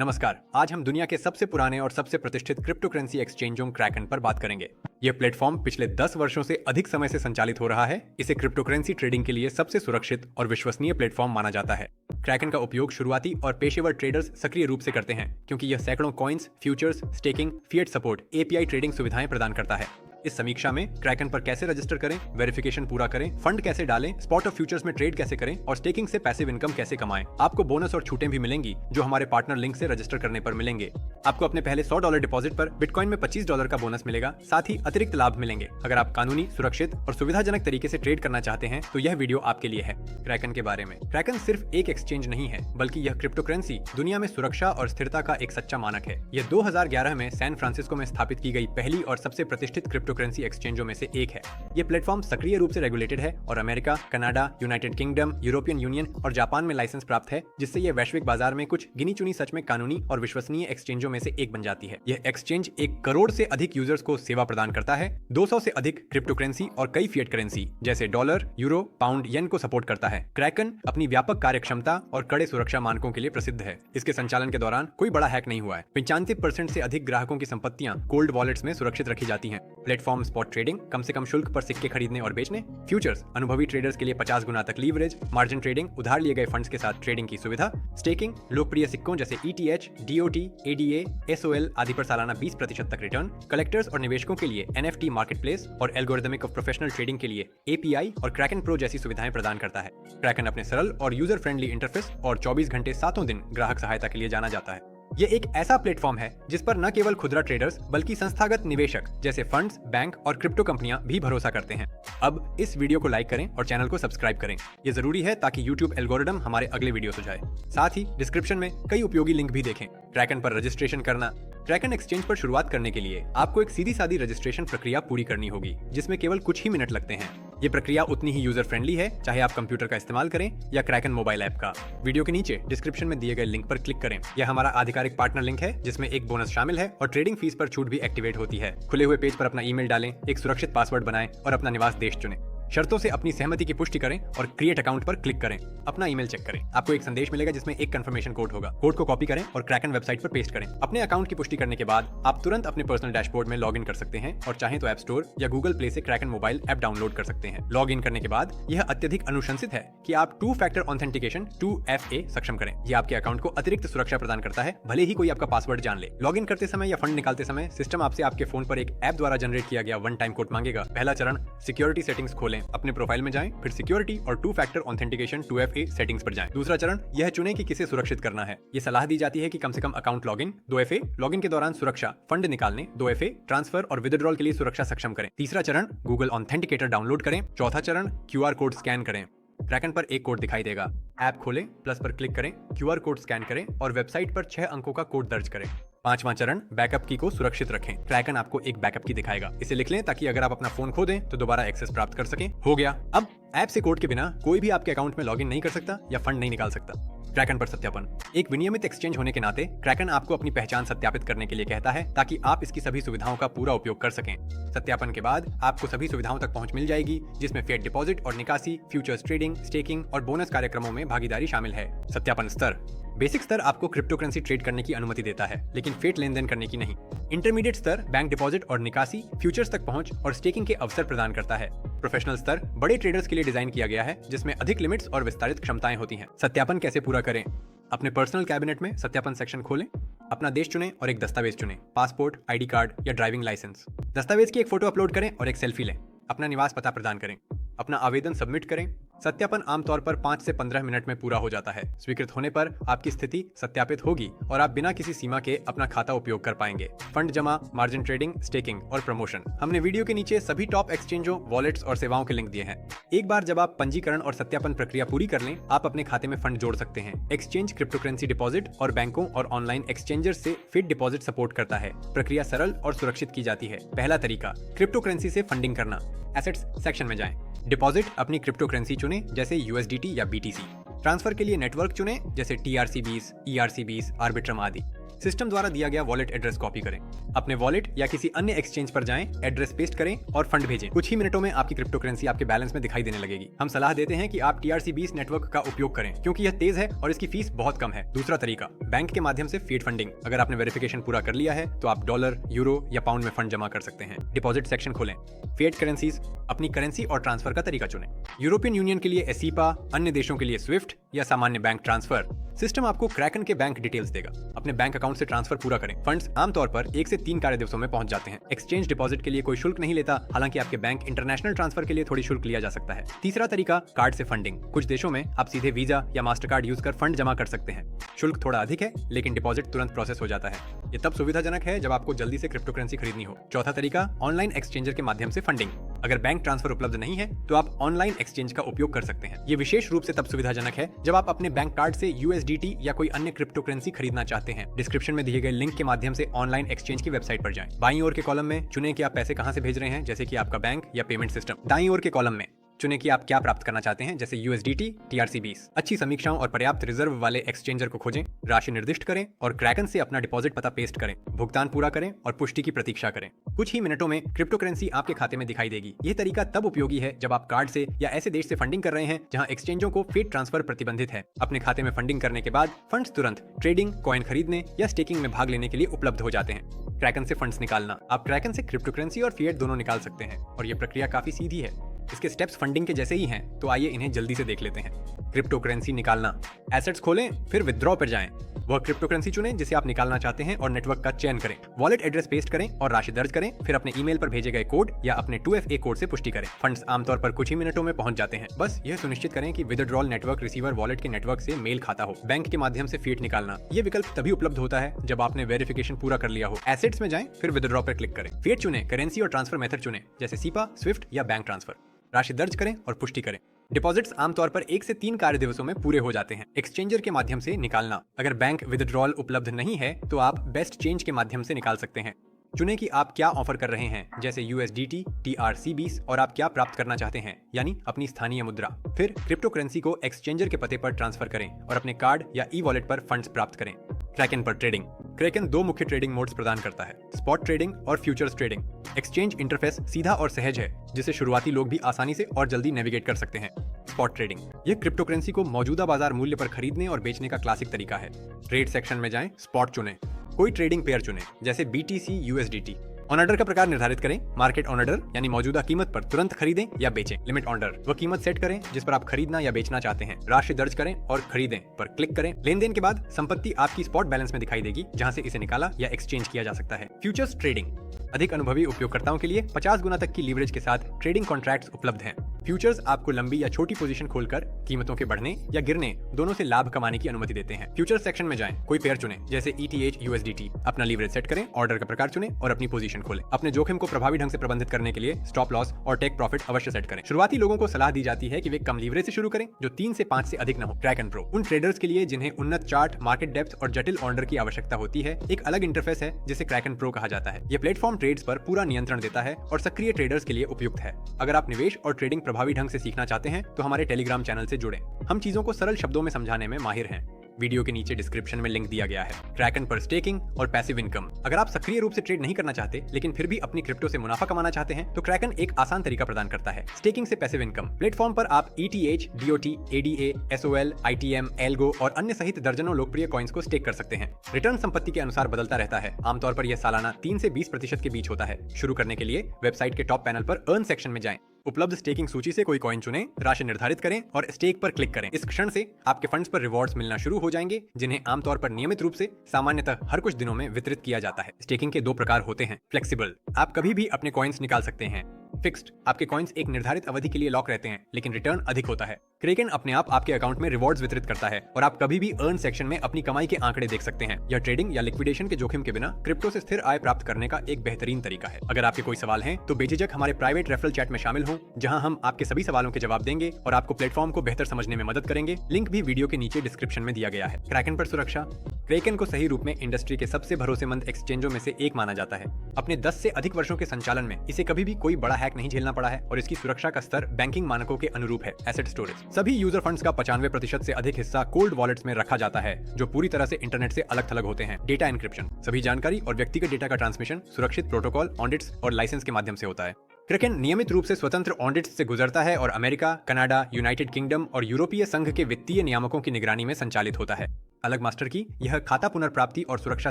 नमस्कार। आज हम दुनिया के सबसे पुराने और सबसे प्रतिष्ठित क्रिप्टो करेंसी एक्सचेंजों क्रैकन पर बात करेंगे। यह प्लेटफॉर्म पिछले 10 वर्षों से अधिक समय से संचालित हो रहा है। इसे क्रिप्टो करेंसी ट्रेडिंग के लिए सबसे सुरक्षित और विश्वसनीय प्लेटफॉर्म माना जाता है। क्रैकन का उपयोग शुरुआती और पेशेवर ट्रेडर्स सक्रिय रूप से करते हैं, क्योंकि यह सैकड़ों coins, futures, staking, fiat support, API trading सुविधाएं प्रदान करता है। इस समीक्षा में क्रैकन पर कैसे रजिस्टर करें, वेरिफिकेशन पूरा करें, फंड कैसे डालें, स्पॉट और फ्यूचर्स में ट्रेड कैसे करें और स्टेकिंग से पैसिव इनकम कैसे कमाएं। आपको बोनस और छूटें भी मिलेंगी जो हमारे पार्टनर लिंक से रजिस्टर करने पर मिलेंगे। आपको अपने पहले $100 डिपॉजिट पर बिटकॉइन में $25 का बोनस मिलेगा। साथ ही अतिरिक्त लाभ मिलेंगे। अगर आप कानूनी, सुरक्षित और सुविधाजनक तरीके से ट्रेड करना चाहते हैं तो यह वीडियो आपके लिए है। क्रैकन के बारे में। क्रैकन सिर्फ एक एक्सचेंज नहीं है, बल्कि यह क्रिप्टो करेंसी दुनिया में सुरक्षा और स्थिरता का एक सच्चा मानक है। यह 2011 में सैन फ्रांसिस्को में स्थापित की गई पहली और सबसे प्रतिष्ठित क्रिप्टो करेंसी एक्सचेंजों में से एक है। यह प्लेटफॉर्म सक्रिय रूप से रेगुलेटेड है और America, Canada, United kingdom, European union और जापान में लाइसेंस प्राप्त है, जिससे यह वैश्विक बाजार में कुछ गिनी चुनी सच में कानूनी और विश्वसनीय एक्सचेंजों में से एक बन जाती है। यह एक्सचेंज 1 करोड़ से अधिक यूजर्स को सेवा प्रदान करता है, 200 से अधिक क्रिप्टो करेंसी और कई फिएट करेंसी जैसे डॉलर, यूरो, पाउंड, येन को सपोर्ट करता है। क्रैकन अपनी व्यापक कार्यक्षमता और कड़े सुरक्षा मानकों के लिए प्रसिद्ध है। इसके संचालन के दौरान कोई बड़ा हैक नहीं हुआ है। 95% से अधिक ग्राहकों की संपत्तियां कोल्ड वॉलेट्स में सुरक्षित रखी जाती हैं। प्लेटफॉर्म स्पॉट ट्रेडिंग, कम से कम शुल्क पर सिक्के खरीदने और बेचने, फ्यूचर्स, अनुभवी ट्रेडर्स के लिए 50 गुना तक लीवरेज, मार्जिन ट्रेडिंग, उधार लिए गए फंड्स के साथ ट्रेडिंग की सुविधा, स्टेकिंग, लोकप्रिय सिक्कों जैसे ETH, DOT, ADA, SOL आदि पर सालाना 20% तक रिटर्न, कलेक्टर्स और निवेशकों के लिए NFT मार्केटप्लेस और एल्गोरिदमिक और प्रोफेशनल ट्रेडिंग के लिए API और क्रैकन प्रो जैसी सुविधाएं प्रदान करता है। क्रैकन अपने सरल और यूजर फ्रेंडली इंटरफेस और 24 घंटे सातों दिन ग्राहक सहायता के लिए जाना जाता है। ये एक ऐसा प्लेटफॉर्म है जिस पर न केवल खुदरा ट्रेडर्स बल्कि संस्थागत निवेशक जैसे फंड्स, बैंक और क्रिप्टो कंपनियां भी भरोसा करते हैं। अब इस वीडियो को लाइक करें और चैनल को सब्सक्राइब करें। ये जरूरी है ताकि YouTube एल्गोरिदम हमारे अगले वीडियो सुझाए। साथ ही डिस्क्रिप्शन में कई उपयोगी लिंक भी देखें। क्रैकन पर रजिस्ट्रेशन करना। क्रैकन एक्सचेंज पर शुरुआत करने के लिए आपको एक सीधी सादी रजिस्ट्रेशन प्रक्रिया पूरी करनी होगी, जिसमें केवल कुछ ही मिनट लगते हैं। ये प्रक्रिया उतनी ही यूजर फ्रेंडली है, चाहे आप कंप्यूटर का इस्तेमाल करें या क्रैकन मोबाइल ऐप का। वीडियो के नीचे डिस्क्रिप्शन में दिए गए लिंक पर क्लिक करें। यह हमारा आधिकारिक पार्टनर लिंक है, जिसमें एक बोनस शामिल है और ट्रेडिंग फीस पर छूट भी एक्टिवेट होती है। खुले हुए पेज पर अपना ईमेल डालें, एक सुरक्षित पासवर्ड बनाएं और अपना निवास देश चुनें। शर्तों से अपनी सहमति की पुष्टि करें और क्रिएट अकाउंट पर क्लिक करें। अपना ईमेल चेक करें। आपको एक संदेश मिलेगा जिसमें एक कंफर्मेशन कोड होगा। कोड को कॉपी करें और क्रैकन वेबसाइट पर पेस्ट करें। अपने अकाउंट की पुष्टि करने के बाद आप तुरंत अपने पर्सनल डैशबोर्ड में लॉग इन कर सकते हैं और चाहें तो ऐप स्टोर या गूगल प्ले से क्रैकन मोबाइल ऐप डाउनलोड कर सकते हैं। लॉग इन करने के बाद यह अत्यधिक अनुशंसित है कि आप 2 फैक्टर ऑथेंटिकेशन 2FA सक्षम करें। यह आपके अकाउंट को अतिरिक्त सुरक्षा प्रदान करता है, भले ही कोई आपका पासवर्ड जान ले। लॉग इन करते समय या फंड निकालते समय सिस्टम आपसे आपके फोन पर एक ऐप द्वारा जनरेट किया गया 1 टाइम कोड मांगेगा। पहला चरण, सिक्योरिटी सेटिंग्स खोलें। अपने प्रोफाइल में फिर सिक्योरिटी और 2 फैक्टर ऑथेंटिकेशन 2FA सेटिंग्स पर जाएं। दूसरा चरण, यह चुनें कि किसे सुरक्षित करना है। यह सलाह दी जाती है कि कम से कम अकाउंट लॉगिन 2FA, लॉगिन के दौरान सुरक्षा, फंड निकालने 2FA, ट्रांसफर और विथड्रॉल के लिए सुरक्षा सक्षम करें। तीसरा चरण, गूगल ऑथेंटिकेटर डाउनलोड करें। चौथा चरण, QR कोड स्कैन करें। क्रैकन पर एक कोड दिखाई देगा। ऐप खोलें, प्लस पर क्लिक करें, QR कोड स्कैन करें और वेबसाइट पर 6 अंकों का कोड दर्ज करें। 5वां चरण, बैकअप की को सुरक्षित रखें। क्रैकन आपको एक बैकअप की दिखाएगा। इसे लिख लें ताकि अगर आप अपना फोन खो दें तो दोबारा एक्सेस प्राप्त कर सकें। हो गया। अब ऐप से कोड के बिना कोई भी आपके अकाउंट में लॉगिन नहीं कर सकता या फंड नहीं निकाल सकता। क्रैकन पर सत्यापन। एक विनियमित एक्सचेंज होने के नाते क्रैकन आपको अपनी पहचान सत्यापित करने के लिए कहता है, ताकि आप इसकी सभी सुविधाओं का पूरा उपयोग कर सकें। सत्यापन के बाद आपको सभी सुविधाओं तक पहुंच मिल जाएगी, जिसमें फिएट डिपॉजिट और निकासी, फ्यूचर्स ट्रेडिंग, स्टेकिंग और बोनस कार्यक्रमों में भागीदारी शामिल है। सत्यापन स्तर। बेसिक स्तर आपको क्रिप्टो करेंसी ट्रेड करने की अनुमति देता है, लेकिन फिएट लेन देन करने की नहीं। इंटरमीडिएट स्तर बैंक डिपॉजिट और निकासी, फ्यूचर्स तक पहुंच और स्टेकिंग के अवसर प्रदान करता है। प्रोफेशनल स्तर बड़े ट्रेडर्स के लिए डिजाइन किया गया है, जिसमें अधिक लिमिट्स और विस्तारित क्षमताएं होती हैं। सत्यापन कैसे पूरा करें? अपने पर्सनल कैबिनेट में सत्यापन सेक्शन खोलें, अपना देश चुनें और एक दस्तावेज चुनें, पासपोर्ट, ID कार्ड या ड्राइविंग लाइसेंस। दस्तावेज की एक फोटो अपलोड करें और एक सेल्फी लें। अपना निवास पता प्रदान करें। अपना आवेदन सबमिट करें। सत्यापन आमतौर पर 5 से 15 मिनट में पूरा हो जाता है। स्वीकृत होने पर आपकी स्थिति सत्यापित होगी और आप बिना किसी सीमा के अपना खाता उपयोग कर पाएंगे। फंड जमा, मार्जिन ट्रेडिंग, स्टेकिंग और प्रमोशन। हमने वीडियो के नीचे सभी टॉप एक्सचेंजों, वॉलेट्स और सेवाओं के लिंक दिए हैं। एक बार जब आप पंजीकरण और सत्यापन प्रक्रिया पूरी कर लें, आप अपने खाते में फंड जोड़ सकते हैं। एक्सचेंज क्रिप्टो करेंसी डिपॉजिट और बैंकों और ऑनलाइन एक्सचेंजर से फिट डिपॉजिट सपोर्ट करता है। प्रक्रिया सरल और सुरक्षित की जाती है। पहला तरीका, क्रिप्टो करेंसी से फंडिंग करना। एसेट्स सेक्शन में जाएं। डिपॉजिट अपनी क्रिप्टो करेंसी चुनें, जैसे USDT या BTC। ट्रांसफर के लिए नेटवर्क चुनें, जैसे TRC20, ERC20, आर्बिट्रम आदि। सिस्टम द्वारा दिया गया वॉलेट एड्रेस कॉपी करें, अपने वॉलेट या किसी अन्य एक्सचेंज पर जाएं, एड्रेस पेस्ट करें और फंड भेजें। कुछ ही मिनटों में आपकी क्रिप्टो करेंसी आपके बैलेंस में दिखाई देने लगेगी। हम सलाह देते हैं कि आप TRC20 नेटवर्क का उपयोग करें क्योंकि यह तेज है और इसकी फीस बहुत कम है। दूसरा तरीका, बैंक के माध्यम से फिएट फंडिंग। अगर आपने वेरिफिकेशन पूरा कर लिया है तो आप डॉलर, यूरो या पाउंड में फंड जमा कर सकते हैं। डिपॉजिट सेक्शन खोलें, फिएट करेंसीज, अपनी करेंसी और ट्रांसफर का तरीका चुनें। यूरोपियन यूनियन के लिए एसीपा, अन्य देशों के लिए स्विफ्ट या सामान्य बैंक ट्रांसफर। सिस्टम आपको क्रैकन के बैंक डिटेल्स देगा। अपने बैंक अकाउंट से ट्रांसफर पूरा करें। फंड्स आमतौर पर 1 से 3 कार्य दिवसों में पहुंच जाते हैं। एक्सचेंज डिपॉजिट के लिए कोई शुल्क नहीं लेता, हालांकि आपके बैंक इंटरनेशनल ट्रांसफर के लिए थोड़ी शुल्क लिया जा सकता है। तीसरा तरीका, कार्ड से फंडिंग। कुछ देशों में आप सीधे वीजा या मास्टर कार्ड यूज कर फंड जमा कर सकते हैं। शुल्क थोड़ा अधिक है, लेकिन डिपॉजिट तुरंत प्रोसेस हो जाता है। ये तब सुविधाजनक है जब आपको जल्दी से क्रिप्टो करेंसी खरीदनी हो। चौथा तरीका, ऑनलाइन एक्सचेंजर के माध्यम से फंडिंग। अगर बैंक ट्रांसफर उपलब्ध नहीं है तो आप ऑनलाइन एक्सचेंज का उपयोग कर सकते हैं। ये विशेष रूप से तब सुविधाजनक है जब आप अपने बैंक कार्ड से USDT या कोई अन्य क्रिप्टो करेंसी खरीदना चाहते हैं। डिस्क्रिप्शन में दिए गए लिंक के माध्यम से ऑनलाइन एक्सचेंज की वेबसाइट पर जाएं। बाईं ओर के कॉलम में चुनें कि आप पैसे कहां से भेज रहे हैं, जैसे कि आपका बैंक या पेमेंट सिस्टम। दाईं ओर के कॉलम में चुनें कि आप क्या प्राप्त करना चाहते हैं, जैसे USDT, TRC20। अच्छी समीक्षाओं और पर्याप्त रिजर्व वाले एक्सचेंजर को खोजें, राशि निर्दिष्ट करें और क्रैकन से अपना डिपॉजिट पता पेस्ट करें। भुगतान पूरा करें और पुष्टि की प्रतीक्षा करें। कुछ ही मिनटों में क्रिप्टो करेंसी आपके खाते में दिखाई देगी। यह तरीका तब उपयोगी है जब आप कार्ड से या ऐसे देश से फंडिंग कर रहे हैं जहां एक्सचेंजों को फिएट ट्रांसफर प्रतिबंधित है। अपने खाते में फंडिंग करने के बाद फंड्स तुरंत ट्रेडिंग, कॉइन खरीदने या स्टेकिंग में भाग लेने के लिए उपलब्ध हो जाते हैं। क्रैकन से फंड्स निकालना। आप क्रैकन से क्रिप्टो करेंसी और फिएट दोनों निकाल सकते हैं और यह प्रक्रिया काफी सीधी है। इसके स्टेप्स फंडिंग के जैसे ही हैं, तो आइए इन्हें जल्दी से देख लेते हैं। क्रिप्टो करेंसी निकालना। एसेट्स खोलें, फिर विथड्रॉ पर जाएं। वह क्रिप्टो करेंसी चुनें जिसे आप निकालना चाहते हैं और नेटवर्क का चयन करें। वॉलेट एड्रेस पेस्ट करें और राशि दर्ज करें, फिर अपने ईमेल पर भेजे गए कोड या अपने 2FA कोड से पुष्टि करें। फंड्स आमतौर पर कुछ ही मिनटों में पहुंच जाते हैं। बस यह सुनिश्चित करें कि विथड्रॉल नेटवर्क रिसीवर वॉलेट के नेटवर्क से मेल खाता हो। बैंक के माध्यम से फिएट निकालना। यह विकल्प तभी उपलब्ध होता है जब आपने वेरिफिकेशन पूरा कर लिया हो। एसेट्स में जाएं, फिर विथड्रॉ पर क्लिक करें। फिएट चुनें, करेंसी और ट्रांसफर मेथड चुनें, जैसे सीपा, स्विफ्ट या बैंक ट्रांसफर। राशि दर्ज करें और पुष्टि करें। डिपॉजिट्स आमतौर पर 1 से 3 कार्य दिवसों में पूरे हो जाते हैं। एक्सचेंजर के माध्यम से निकालना। अगर बैंक विथड्रॉल उपलब्ध नहीं है तो आप बेस्ट चेंज के माध्यम से निकाल सकते हैं। चुनें कि आप क्या ऑफर कर रहे हैं, जैसे USDT, TRC20 और आप क्या प्राप्त करना चाहते हैं, यानी अपनी स्थानीय मुद्रा। फिर क्रिप्टो करेंसी को एक्सचेंजर के पते पर ट्रांसफर करें और अपने कार्ड या ई-वॉलेट पर फंड्स प्राप्त करें। क्रैकन पर ट्रेडिंग। क्रैकन 2 मुख्य ट्रेडिंग मोड्स प्रदान करता है, स्पॉट ट्रेडिंग और फ्यूचर्स ट्रेडिंग। एक्सचेंज इंटरफेस सीधा और सहज है, जिसे शुरुआती लोग भी आसानी से और जल्दी नेविगेट कर सकते हैं। स्पॉट ट्रेडिंग, यह क्रिप्टो करेंसी को मौजूदा बाजार मूल्य पर खरीदने और बेचने का क्लासिक तरीका है। ट्रेड सेक्शन में जाएं, स्पॉट चुनें, कोई ट्रेडिंग पेयर चुनें, जैसे BTC USDT। ऑन ऑर्डर का प्रकार निर्धारित करें, मार्केट ऑन ऑर्डर यानी मौजूदा कीमत पर तुरंत खरीदें या बेचें। लिमिट ऑर्डर, वह कीमत सेट करें जिस पर आप खरीदना या बेचना चाहते हैं। राशि दर्ज करें और खरीदें पर क्लिक करें। लेन देन के बाद संपत्ति आपकी स्पॉट बैलेंस में दिखाई देगी, जहां से इसे निकाला या एक्सचेंज किया जा सकता है। फ्यूचर्स ट्रेडिंग, अधिक अनुभवी उपयोगकर्ताओं के लिए 50 गुना तक की लीवरेज के साथ ट्रेडिंग कॉन्ट्रैक्ट्स उपलब्ध हैं। फ्यूचर्स आपको लंबी या छोटी पोजीशन खोलकर कीमतों के बढ़ने या गिरने दोनों से लाभ कमाने की अनुमति देते हैं। फ्यूचर्स सेक्शन में जाएं, कोई पेयर चुनें, जैसे ETH USDT। अपना लीवरेज सेट करें, ऑर्डर का प्रकार चुनें और अपनी पोजीशन खोलें। अपने जोखिम को प्रभावी ढंग से प्रबंधित करने के लिए स्टॉप लॉस और टेक प्रॉफिट अवश्य सेट करें। शुरुआती लोगों को सलाह दी जाती है कि वे कम लीवरेज से शुरू करें, जो 3 से 5 से अधिक न हो। क्रैकन प्रो, उन ट्रेडर्स के लिए जिन्हें उन्नत चार्ट, मार्केट डेप्थ और जटिल ऑर्डर की आवश्यकता होती है, एक अलग इंटरफेस है जिसे क्रैकन प्रो कहा जाता है। यह प्लेटफॉर्म ट्रेड्स पर पूरा नियंत्रण देता है और सक्रिय ट्रेडर्स के लिए उपयुक्त है। अगर आप निवेश और ट्रेडिंग प्रभावी ढंग से सीखना चाहते हैं तो हमारे टेलीग्राम चैनल से जुड़ें। हम चीजों को सरल शब्दों में समझाने में माहिर हैं। वीडियो के नीचे डिस्क्रिप्शन में लिंक दिया गया है। क्रैकन पर स्टेकिंग और पैसिव इनकम। अगर आप सक्रिय रूप से ट्रेड नहीं करना चाहते लेकिन फिर भी अपनी क्रिप्टो से मुनाफा कमाना चाहते हैं तो क्रैकन एक आसान तरीका प्रदान करता है। स्टेकिंग से पैसिव इनकम। प्लेटफॉर्म पर आप ETH, DOT, ADA, SOL, ITM, algo और अन्य सहित दर्जनों लोकप्रिय कॉइन्स को स्टेक कर सकते हैं। रिटर्न संपत्ति के अनुसार बदलता रहता है। आमतौर पर यह सालाना 3 से 20% के बीच होता है। शुरू करने के लिए वेबसाइट के टॉप पैनल पर अर्न सेक्शन में जाएं। उपलब्ध स्टेकिंग सूची से कोई कॉइन चुनें, राशि निर्धारित करें और स्टेक पर क्लिक करें। इस क्षण से आपके फंड्स पर रिवॉर्ड्स मिलना शुरू हो जाएंगे, जिन्हें आमतौर पर नियमित रूप से सामान्यतः हर कुछ दिनों में वितरित किया जाता है। स्टेकिंग के 2 प्रकार होते हैं। फ्लेक्सिबल, आप कभी भी अपने कॉइन्स निकाल सकते हैं। फिक्स्ड, आपके कॉइन्स एक निर्धारित अवधि के लिए लॉक रहते हैं लेकिन रिटर्न अधिक होता है। क्रैकन अपने आप आपके अकाउंट में रिवॉर्ड्स वितरित करता है और आप कभी भी अर्न सेक्शन में अपनी कमाई के आंकड़े देख सकते हैं। यह ट्रेडिंग या लिक्विडेशन के जोखिम के बिना क्रिप्टो से स्थिर आय प्राप्त करने का एक बेहतरीन तरीका है। अगर आपके कोई सवाल हैं तो बेझिझक हमारे प्राइवेट रेफरल चैट में शामिल हों, जहां हम आपके सभी सवालों के जवाब देंगे और आपको प्लेटफॉर्म को बेहतर समझने में मदद करेंगे। लिंक भी वीडियो के नीचे डिस्क्रिप्शन में दिया गया है। क्रैकन पर सुरक्षा। क्रैकन को सही रूप में इंडस्ट्री के सबसे भरोसेमंद एक्सचेंजों में से एक माना जाता है। अपने 10 से अधिक वर्षों के संचालन में इसे कभी भी कोई बड़ा हैक नहीं झेलना पड़ा है और इसकी सुरक्षा का स्तर बैंकिंग मानकों के अनुरूप है। एसेट स्टोरेज, सभी यूजर फंड्स का 95% से अधिक हिस्सा कोल्ड वॉलेट्स में रखा जाता है, जो पूरी तरह से इंटरनेट से अलग थलग होते हैं। डेटा एन्क्रिप्शन, सभी जानकारी और व्यक्तिगत डेटा का ट्रांसमिशन सुरक्षित प्रोटोकॉल, ऑडिट्स और लाइसेंस के माध्यम से होता है। क्रैकन नियमित रूप से स्वतंत्र ऑडिट्स से गुजरता है और अमेरिका, कनाडा, यूनाइटेड किंगडम और यूरोपीय संघ के वित्तीय नियामकों की निगरानी में संचालित होता है। अलग मास्टर की यह खाता पुनर्प्राप्ति और सुरक्षा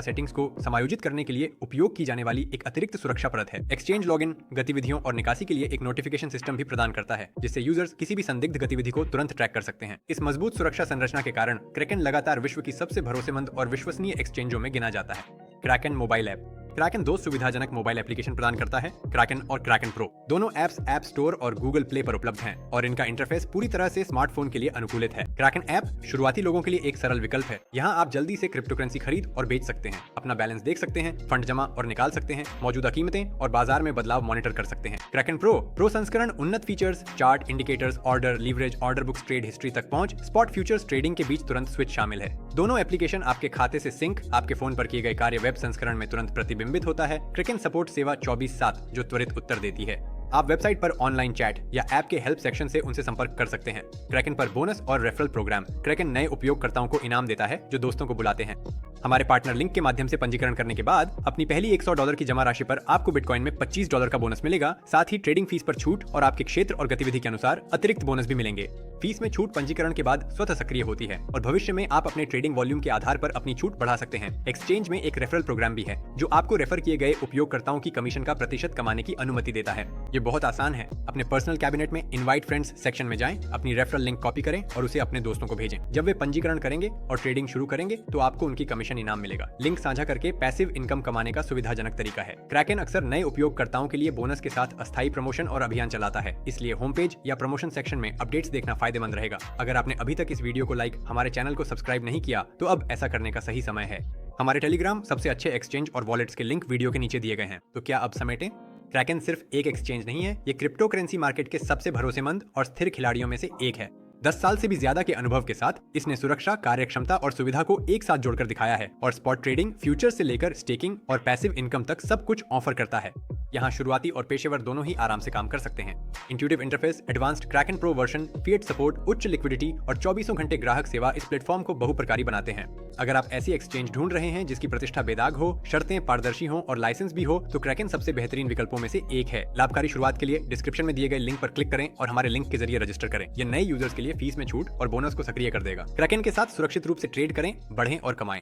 सेटिंग्स को समायोजित करने के लिए उपयोग की जाने वाली एक अतिरिक्त सुरक्षा परत है। एक्सचेंज लॉगिन, गतिविधियों और निकासी के लिए एक नोटिफिकेशन सिस्टम भी प्रदान करता है, जिससे यूजर्स किसी भी संदिग्ध गतिविधि को तुरंत ट्रैक कर सकते हैं। इस मजबूत सुरक्षा संरचना के कारण क्रैकन लगातार विश्व की सबसे भरोसेमंद और विश्वसनीय एक्सचेंजों में गिना जाता है। क्रैकन मोबाइल ऐप, क्रैकन दो सुविधाजनक मोबाइल एप्लीकेशन प्रदान करता है, क्रैकन और क्रैकन प्रो। दोनों ऐप्स ऐप स्टोर और गूगल प्ले पर उपलब्ध हैं और इनका इंटरफेस पूरी तरह से स्मार्टफोन के लिए अनुकूलित है। क्रैकन ऐप शुरुआती लोगों के लिए एक सरल विकल्प है। यहाँ आप जल्दी से क्रिप्टोकरेंसी खरीद और बेच सकते हैं, अपना बैलेंस देख सकते हैं, फंड जमा और निकाल सकते हैं, मौजूदा कीमतें और बाजार में बदलाव मॉनिटर कर सकते हैं। क्रैकन प्रो संस्करण उन्नत features, chart, indicators, order, leverage, order books, trade history तक पहुंच, स्पॉट फ्यूचर्स ट्रेडिंग के बीच तुरंत स्विच शामिल है। दोनों एप्लीकेशन आपके खाते से सिंक, आपके फोन पर किए गए कार्य वेब संस्करण में तुरंत प्रतिबिंबित होता है। क्रैकन सपोर्ट सेवा 24/7 जो त्वरित उत्तर देती है। आप वेबसाइट पर ऑनलाइन चैट या ऐप के हेल्प सेक्शन से उनसे संपर्क कर सकते हैं। क्रैकन पर बोनस और रेफरल प्रोग्राम, क्रैकन नए उपयोगकर्ताओं को इनाम देता है जो दोस्तों को बुलाते हैं। हमारे पार्टनर लिंक के माध्यम से पंजीकरण करने के बाद अपनी पहली $100 की जमा राशि पर आपको बिटकॉइन में $25 का बोनस मिलेगा। साथ ही ट्रेडिंग फीस पर छूट और आपके क्षेत्र और गतिविधि के अनुसार अतिरिक्त बोनस भी मिलेंगे। फीस में छूट पंजीकरण के बाद स्वतः सक्रिय होती है और भविष्य में आप अपने ट्रेडिंग वॉल्यूम के आधार पर अपनी छूट बढ़ा सकते हैं। एक्सचेंज में एक रेफरल प्रोग्राम भी है जो आपको रेफर किए गए उपयोगकर्ताओं की कमीशन का प्रतिशत कमाने की अनुमति देता है। ये बहुत आसान है। अपने पर्सनल कैबिनेट में इनवाइट फ्रेंड्स सेक्शन में जाएं, अपनी रेफरल लिंक कॉपी करें और उसे अपने दोस्तों को भेजें। जब वे पंजीकरण करेंगे और ट्रेडिंग शुरू करेंगे तो आपको उनकी कमीशन इनाम मिलेगा। लिंक साझा करके पैसिव इनकम कमाने का सुविधाजनक तरीका है। क्रैकन अक्सर नए उपयोगकर्ताओं के लिए बोनस के साथ अस्थायी प्रमोशन और अभियान चलाता है, इसलिए होम पेज या प्रमोशन सेक्शन में अपडेट्स देखना फायदेमंद रहेगा। अगर आपने अभी तक इस वीडियो को लाइक, हमारे चैनल को सब्सक्राइब नहीं किया तो अब ऐसा करने का सही समय है। हमारे टेलीग्राम सबसे अच्छे एक्सचेंज और वॉलेट्स के लिंक वीडियो के नीचे दिए गए हैं, तो क्या अब समेटें? क्रैकन सिर्फ एक एक्सचेंज नहीं है, ये क्रिप्टो करेंसी मार्केट के सबसे भरोसेमंद और स्थिर खिलाड़ियों में से एक है। 10 साल से भी ज्यादा के अनुभव के साथ इसने सुरक्षा, कार्यक्षमता और सुविधा को एक साथ जोड़कर दिखाया है और स्पॉट ट्रेडिंग, फ्यूचर से लेकर स्टेकिंग और पैसिव इनकम तक सब कुछ ऑफर करता है। यहाँ शुरुआती और पेशेवर दोनों ही आराम से काम कर सकते हैं। Intuitive interface, advanced Kraken pro version, fiat support, उच्च लिक्विडिटी और 24 घंटे ग्राहक सेवा इस प्लेटफॉर्म को बहुप्रकारी बनाते हैं। अगर आप ऐसी एक्सचेंज ढूंढ रहे हैं जिसकी प्रतिष्ठा बेदाग हो, शर्तें पारदर्शी हो और लाइसेंस भी हो, तो क्रैकन सबसे बेहतरीन विकल्पों में से एक है। लाभकारी शुरुआत के लिए डिस्क्रिप्शन में दिए गए लिंक पर क्लिक करें और हमारे लिंक के जरिए रजिस्टर करें। यह नए यूजर्स के लिए फीस में छूट और बोनस को सक्रिय कर देगा। क्रैकन के साथ सुरक्षित रूप से ट्रेड करें, बढ़ें और कमाएं।